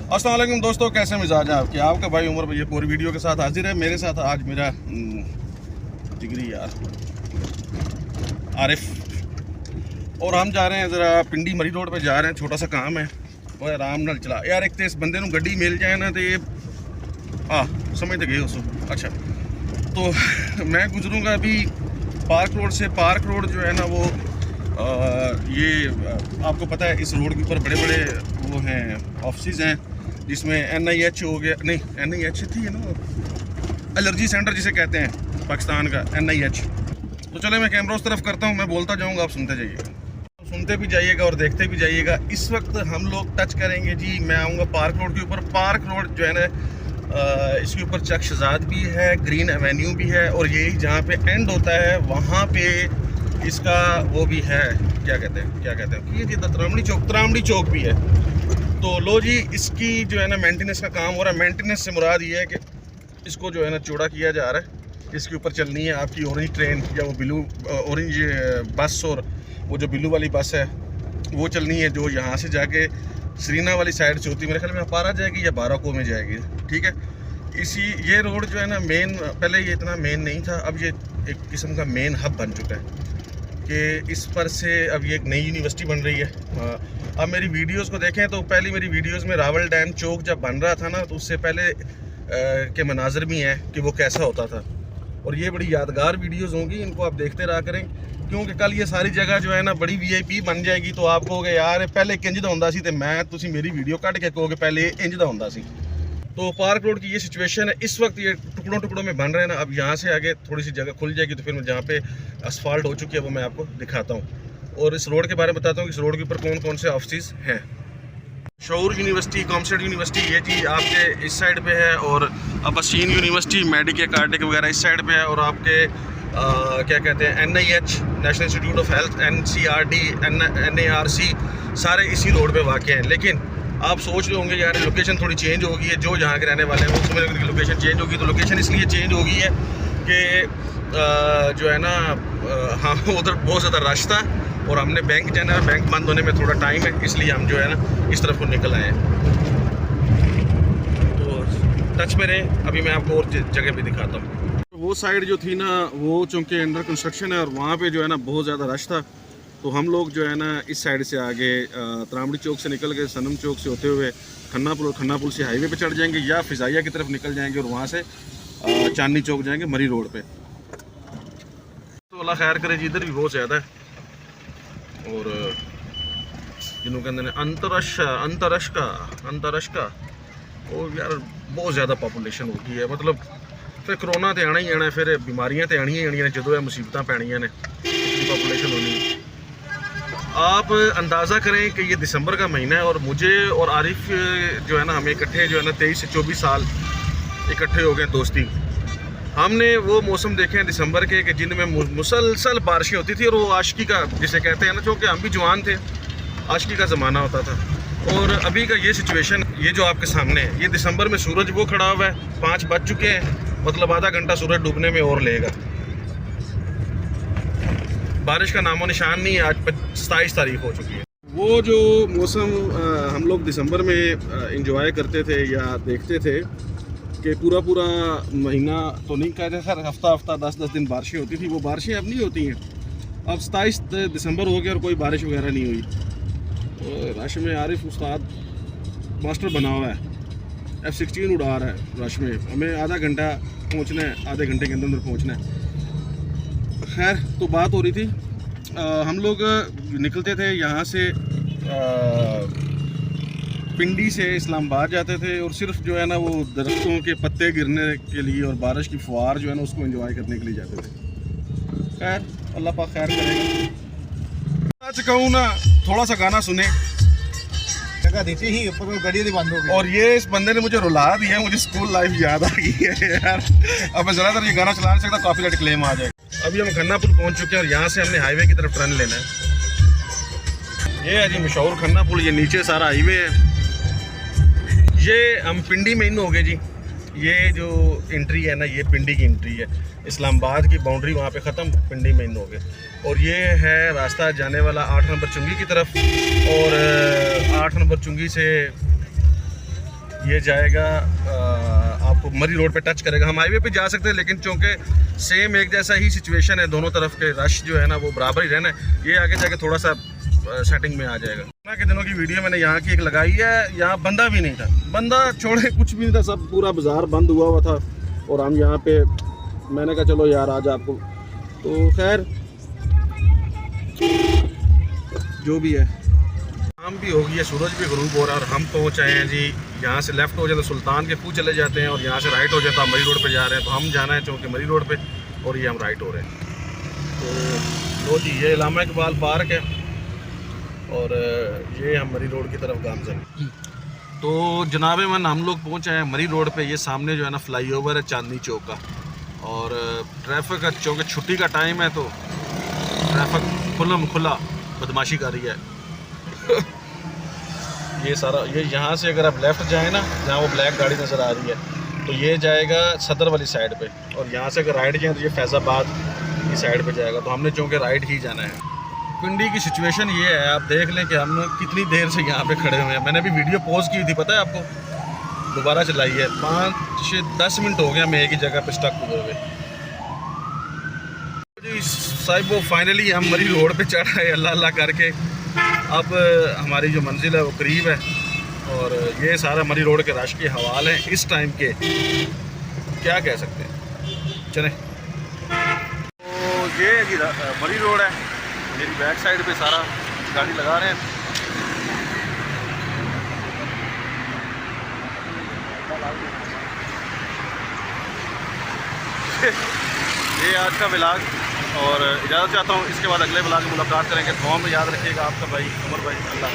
अस्सलाम वालेकुम दोस्तों, कैसे मिजाज हैं आपके। आपका भाई उमर भाई पूरी वीडियो के साथ हाजिर है। मेरे साथ आज मेरा जिगरी यार आरिफ, और हम जा रहे हैं ज़रा पिंडी मरी रोड पे जा रहे हैं। छोटा सा काम है, वो आराम नाल चला यार। एक तो इस बंदे को गड्डी मिल जाए ना तो ये समझ तो गए उसको। अच्छा तो मैं गुजरूँगा अभी पार्क रोड से। पार्क रोड जो है ना वो ये आपको पता है इस रोड के ऊपर बड़े बड़े वो हैं ऑफिस हैं, जिसमें NIH हो गया, नहीं NIH थी ना, एलर्जी सेंटर जिसे कहते हैं पाकिस्तान का NIH। तो चले मैं कैमरा उस तरफ करता हूँ, मैं बोलता जाऊँगा, आप सुनते जाइएगा, सुनते भी जाइएगा और देखते भी जाइएगा। इस वक्त हम लोग टच करेंगे जी, मैं आऊँगा पार्क रोड के ऊपर। पार्क रोड जो है ना इसके ऊपर चक शहजाद भी है, ग्रीन एवेन्यू भी है, और यही जहाँ पे एंड होता है वहाँ पे इसका वो भी है, क्या कहते हैं कि ये त्रामड़ी चौक भी है। तो लो जी, इसकी जो है ना मेंटेनेंस का काम हो रहा है। मेंटेनेंस से मुराद ये है कि इसको जो है ना चौड़ा किया जा रहा है। इसके ऊपर चलनी है आपकी ऑरेंज ट्रेन या वो ऑरेंज बस, और वो जो ब्लू वाली बस है वो चलनी है, जो यहाँ से जाके श्रीना वाली साइड से होती है। मेरे ख्याल में अपारा जाएगी या बाराको में जाएगी, ठीक है। ये रोड जो है ना मेन, पहले ये इतना मेन नहीं था, अब ये एक किस्म का मेन हब बन चुका है कि इस पर से अब ये एक नई यूनिवर्सिटी बन रही है। अब मेरी वीडियोस को देखें तो पहली मेरी वीडियोस में रावल डैम चौक जब बन रहा था ना, तो उससे पहले के मनाजर भी हैं कि वो कैसा होता था, और ये बड़ी यादगार वीडियोस होंगी, इनको आप देखते रहा करें, क्योंकि कल ये सारी जगह जो है ना बड़ी VIP बन जाएगी। तो आप कहोगे यार पहले किंज दा हुंदा सी, ते मैं तुसी मेरी वीडियो कट के कहोगे पहले इंज दा हुंदा सी। तो पार्क रोड की ये सिचुएशन है इस वक्त, ये टुकड़ों में बन रहे हैं ना। अब यहाँ से आगे थोड़ी सी जगह खुल जाएगी तो फिर मैं जहाँ पे असफाल्ट हो चुकी है वो मैं आपको दिखाता हूँ, और इस रोड के बारे में बताता हूँ कि इस रोड के ऊपर कौन कौन से ऑफिस हैं। शऊर यूनिवर्सिटी, कॉमस्टेड यूनिवर्सिटी ये जी आपके इस साइड पे है, और अब्बासीन यूनिवर्सिटी, मेडिके कार्डिक वगैरह इस साइड पे है, और आपके क्या कहते हैं NIH, national institute of health, NCRD, NARC सारे इसी रोड पे वाक़ हैं। लेकिन आप सोच रहे होंगे यार लोकेशन थोड़ी चेंज हो गई है, जो जहाँ के रहने वाले हैं वो समझ रहे हैं लोकेशन चेंज होगी। तो लोकेशन इसलिए चेंज हो गई है कि जो है ना हाँ उधर बहुत ज़्यादा रश था, और हमने बैंक जाना है, बैंक बंद होने में थोड़ा टाइम है, इसलिए हम जो है ना इस तरफ को निकल आए हैं। तो टच में रहें, अभी मैं आपको और जगह भी दिखाता हूँ। वो साइड जो थी ना वो चूँकि अंडर कंस्ट्रक्शन है, और वहाँ पे जो है ना बहुत ज़्यादा रश था, तो हम लोग जो है ना इस साइड से आगे त्रामड़ी चौक से निकल के सनम चौक से होते हुए खन्ना पुल से हाईवे पे चढ़ जाएंगे, या फिजाइया की तरफ निकल जाएंगे और वहाँ से चांदनी चौक जाएंगे मरी रोड पे। तो अल्लाह खैर करे जी, इधर भी बहुत ज़्यादा है, और जिन्हों कहते हैं अंतरश का वो यार बहुत ज़्यादा पॉपूलेशन हो गई है। मतलब फिर करोना तो आना ही आना, फिर बीमारियां तो आनियां ही आनियां ने, जो मुसीबत पैनियां ने, पॉपूलेशन होनी। आप अंदाज़ा करें कि ये दिसंबर का महीना है, और मुझे और आरिफ जो है ना हमें इकट्ठे जो है ना 23 से 24 साल इकट्ठे हो गए दोस्ती। हमने वो मौसम देखे हैं दिसंबर के कि जिनमें मुसलसल बारिशें होती थी, और वो आशिकी का जिसे कहते हैं ना, क्योंकि हम भी जवान थे, आशिकी का ज़माना होता था। और अभी का ये सिचुएशन, ये जो आपके सामने है, ये दिसंबर में सूरज वो खड़ा हुआ है, 5 बज चुके हैं, मतलब आधा घंटा सूरज डूबने में और लेगा। बारिश का नामो निशान नहीं है। आज 27 तारीख हो चुकी है। वो जो मौसम हम लोग दिसंबर में इंजॉय करते थे या देखते थे कि पूरा महीना तो नहीं कहते सर, हफ्ता 10 दिन बारिशें होती थी, वो बारिशें अब नहीं होती हैं। अब 27 दिसंबर हो गया और कोई बारिश वगैरह नहीं हुई। तो रश में आरिफ उस्ताद मास्टर बना हुआ है, F-16 उड़ा रहा है रश में। हमें आधा घंटा पहुंचना है, आधे घंटे के अंदर पहुंचना है। खैर, तो बात हो रही थी, हम लोग निकलते थे यहाँ से पिंडी से इस्लामाबाद जाते थे, और सिर्फ जो है ना वो दरख्तों के पत्ते गिरने के लिए और बारिश की फुहार जो है ना उसको एंजॉय करने के लिए जाते थे। खैर अल्लाह पाक खैर करेगा। आज कहूँ ना थोड़ा सा गाना सुने, जगह देती ही ऊपर गड़ी बंद हो गई, और ये इस बंदे ने मुझे रुला दिया, मुझे स्कूल लाइफ याद आ गई है यार। अब मैं ज़्यादातर ये गाना चला नहीं सकता, कॉपीराइट क्लेम आ जाएगा। अभी हम खन्ना पुल पहुंच चुके हैं, और यहाँ से हमने हाईवे की तरफ टर्न लेना है। ये है जी मशहूर खन्ना पुल, ये नीचे सारा हाईवे है। ये हम पिंडी में इन हो गए जी। ये जो एंट्री है ना, ये पिंडी की एंट्री है, इस्लामाबाद की बाउंड्री वहाँ पे ख़त्म, पिंडी में इन हो गए। और ये है रास्ता जाने वाला 8 नंबर चुंगी की तरफ, और 8 नंबर चुंगी से ये जाएगा आपको मरी रोड पे टच करेगा। हम हाईवे पे जा सकते हैं, लेकिन चूँकि सेम एक जैसा ही सिचुएशन है, दोनों तरफ के रश जो है ना वो बराबर ही रहना है। ये आगे जाके थोड़ा सा सेटिंग में आ जाएगा। कोरोना के दिनों की वीडियो मैंने यहाँ की एक लगाई है, यहाँ बंदा भी नहीं था, बंदा छोड़े कुछ भी नहीं था, सब पूरा बाज़ार बंद हुआ था। और हम यहाँ पे, मैंने कहा चलो यार आज आपको, तो खैर जो भी है, शाम भी हो गई है, सूरज भी गुरूब हो रहा है और हम पहुँच आए हैं जी। यहाँ से लेफ़्ट हो जाए तो सुल्तान के पूछ चले जाते हैं, और यहाँ से राइट हो जाए तो हम मरी रोड पे जा रहे हैं। तो हम जाना है चूँकि मरी रोड पे, और ये हम राइट हो रहे हैं। तो जी ये इलामा इकबाल पार्क है, और ये हम मरी रोड की तरफ गामजन। तो जनाब मन हम लोग पहुँच आए हैं मरी रोड पे। ये सामने जो है ना फ्लाईओवर है चांदनी चौक का, और ट्रैफिक का, चूँकि छुट्टी का टाइम है तो ट्रैफिक खुला बदमाशी कर रही है। ये सारा, ये यहाँ से अगर आप लेफ़्ट जाएँ ना, जहाँ वो ब्लैक गाड़ी नज़र आ रही है, तो ये जाएगा सदर वाली साइड पे, और यहाँ से अगर राइट जाए तो ये फैज़ाबाद की साइड पे जाएगा। तो हमने चूँकि राइट ही जाना है। पिंडी की सिचुएशन ये है, आप देख लें कि हम कितनी देर से यहाँ पे खड़े हुए हैं। मैंने अभी वीडियो पॉज की थी, पता है आपको, दोबारा चलाई है। 5-10 मिनट हो गए हमें एक ही जगह पे स्टक हुए हुए। जी साहिब, वो फाइनली हम मरी रोड पे चढ़ आए अल्लाह अल्लाह करके। अब हमारी जो मंजिल है वो करीब है, और ये सारा मरी रोड के रश के हवाले हैं इस टाइम के, क्या कह सकते हैं। चलें, तो ये जी मरी रोड है, मेरी बैक साइड पे सारा गाड़ी लगा रहे हैं। ये आज का व्लॉग, और इजाज़त चाहता हूँ। इसके बाद अगले व्लॉग में मुलाकात करेंगे। दुआ में याद रखिएगा। आपका भाई उमर भाई। अल्लाह।